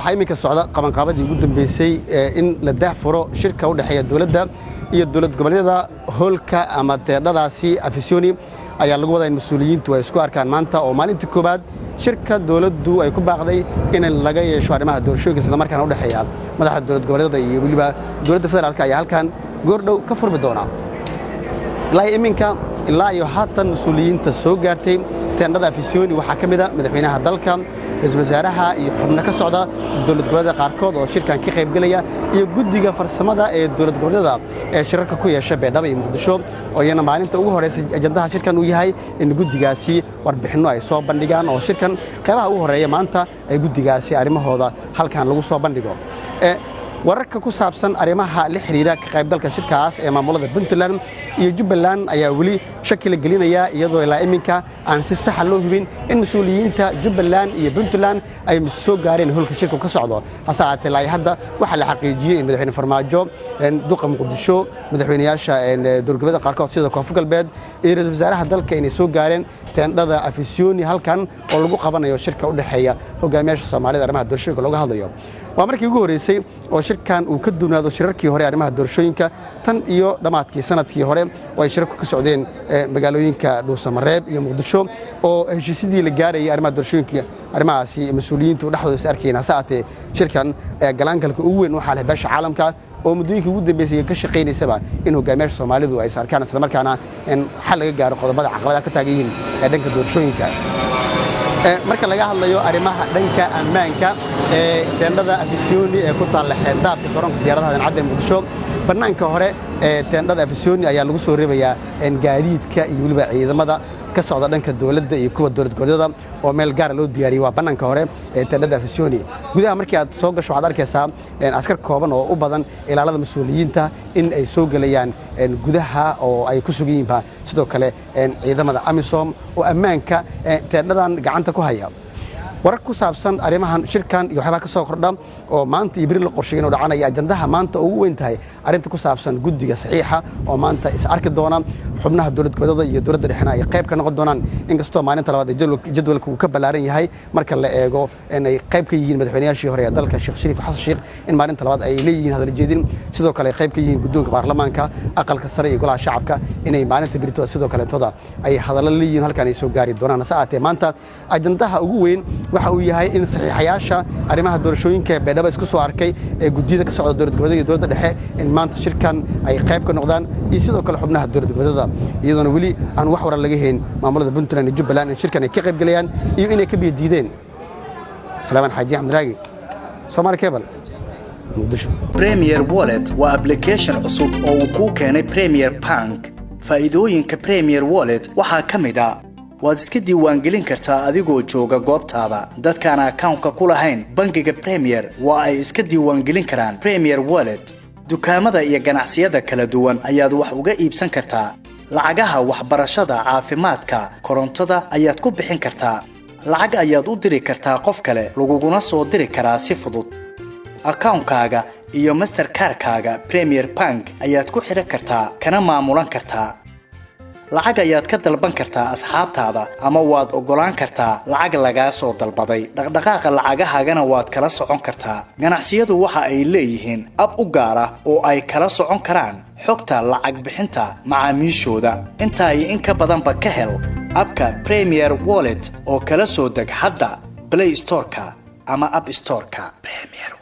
waxaa iminka socda qabanqaabadii ugu dambeysay in la daahfuro shirka u dhexeeya dowladda iyo dowlad goboleedyada hoolka ama teedhadaasi Afisoni ayaa lagu wadaa in mas'uuliyiintu ay isku arkaan maanta oo maalintii koobaad shirka dowladdu ay ku baaqday in laga yeesho arrimaha doorashooyinka isla markaana u dhexeeya madaxda dowlad goboleedyada iyo waliba dowladda federaalka ayaa halkan goordhow ka furmi doona ilaa iyo haatan mas'uuliyiinta soo gaartay teendhada Afisoni waxaa ka mid ah madaxweynaha dalka ra'iisul wasaaraha iyo xubno ka socda dowlad goboleedyada qaarkood oo shirkan ka qayb galaya iyo guddiga farsamada ee dowlad goboleedyada ee shirarka ku yeesha Beedhabo iyo Muqdisho oo iyana maalinta ugu horeysay ajandaha shirkan uu yahay in guddigaasi warbixino ay soo bandhigaan oo shirkan qaybaha ugu horeeya maanta ay guddigaasi arrimahooda halkan lagu soo bandhigo wararka ku saabsan arrimaha la xiriira ka qaybgalka shirkaas ee maamulada Puntland iyo Jubbaland ayaa wali shakil gelinaya iyadoo ilaa iminka aan si sax ah loo hubin in mas'uuliyiinta Jubbaland iyo Puntland ay soo gaareen holka shirku ka socdo hasaate ilaa hadda waxa la xaqiijiyay in madaxweyne Farmaajo duqa Muqdisho madaxweynayaasha dowladda qaarkood sida Koonfur Galbeed iyo ra'iisul wasaaraha dalka inay soo gaareen teendhada Afisoni halkan oo lagu qabanayo shirka u dhexeeya hogaamiyaasha Soomaalida arrimaha doorashooyinka looga hadlayo waa markii ugu horeysay oo shirkan uu ka duunaado shirarkii hore arrimaha doorashooyinka tan iyo dhamaadkii sanadkii hore oo ay shirku ka socdeen magaalooyinka Dhuusamareeb iyo Muqdisho oo heshiisyadii la gaaray arrimaha doorashooyinka arrimahaasi mas'uuliyiintu dhaxdooda is arkayna saate shirkan galaangalka ugu weyn waxa leh beesha caalamka oo muddooyinka ugu dambeysay ka shaqeynaysa in hogaamiyaasha Soomaalidu ay sarkaan isla markaana in xal laga gaaro qodobada caqabadaha ka taagan yihiin ee dhanka doorashooyinka marka laga hadlayo arrimaha dhanka ammaanka ee teendhada Afisoni ee ku taal xeedaabka garoonka diyaaradaha Caadan Muqdisho banaanka hore ee teendhada Afisoni ayaa lagu soo reebayaa in gaadiidka iyo waliba ciidamada ka socda dhanka dawladda iyo kuwa dowlad goboleedyada oo meel gaar loo diyaariyay waa banaanka hore ee teendhada Afisoni gudaha markii aad soo gasho waxaad arkaysaa askar kooban oo u badan ilaalada mas'uuliyiinta in ay soo galayaan gudaha oo ay ku sugan yihiin sidoo kale ciidamada AMISOM oo ammaanka teendhadan gacanta ku haya warar ku saabsan arrimahan shirkan iyo waxba ka soo kordha oo maanta Ibriil qorsheeyay oo dhacanaya ajandaha maanta ugu weyn tahay arinta ku saabsan guddiga saxiixa oo maanta is arki doona xubnaha dowlad goboleedyada iyo dowladda dhexe ay qayb ka noqon doonaan inkastoo maalinta labaad jadwalku uu ka balaaran yahay marka la eego in ay qayb ka yihiin madaxweynayaashii hore ee dalka Sheekh Shariif Xasan Sheekh in maalinta labaad ay leeyihiin hadal jeedin sidoo kale qayb ka yihiin guddoonka baarlamaanka aqalka sare iyo golaha shacabka inay maalinta birito sidoo kale toda ay hadallo leeyihiin halkan ay soo gaari doonaan saacadee maanta ajandaha ugu weyn waxa uu yahay in saxiixayaasha arrimaha doorashooyinka Beedhabo isku soo arkay ee guddida ka socda dowlad goboleedyada iyo dowladda dhexe in maanta shirkan ay qayb ka noqdaan iyo sidoo kale xubnaha dowlad goboleedyada iyadoo wali aan wax waran laga heen maamulada Puntland iyo Jubbaland in shirkan ay ka qayb galayaan iyo inay ka biyo Salaaman Xaaji Axmed Raagi Soomaali Cable Muqdisho Premier Wallet waa application cusub oo uu ku keenay Premier Bank faa'iidooyinka Premier Wallet waxaa ka mid ah waad iska diiwaangelin kartaa adigoo jooga goobtaada dadkaan account-ka ku lahayn bangiga Premier waa ay iska diiwaangelin karaan Premier Wallet dukaamada iyo ganacsiyada kala duwan ayaad wax uga iibsan kartaa lacagaha waxbarashada caafimaadka korontada ayaad ku bixin kartaa lacag ayaad u diri kartaa qof kale laguguna soo diri karaa si fudud account-kaaga iyo Mastercard-kaaga Premier Bank ayaad ku xiran kartaa kana maamulan kartaa lacag ayaad ka dalban kartaa asxaabtaada ama waad ogolaan kartaa lacag laga soo dalbaday dhaqdhaqaaqa lacagahaagana waad kala socon kartaa ganacsiyadu waxa ay leeyihiin ab u gaar ah oo ay kala socon karaan xogta lacag bixinta macaamiishooda inta ay in ka badanba ka hel abka Premier Wallet oo kala soo deg hadda Play Store-ka ama App Store-ka Premier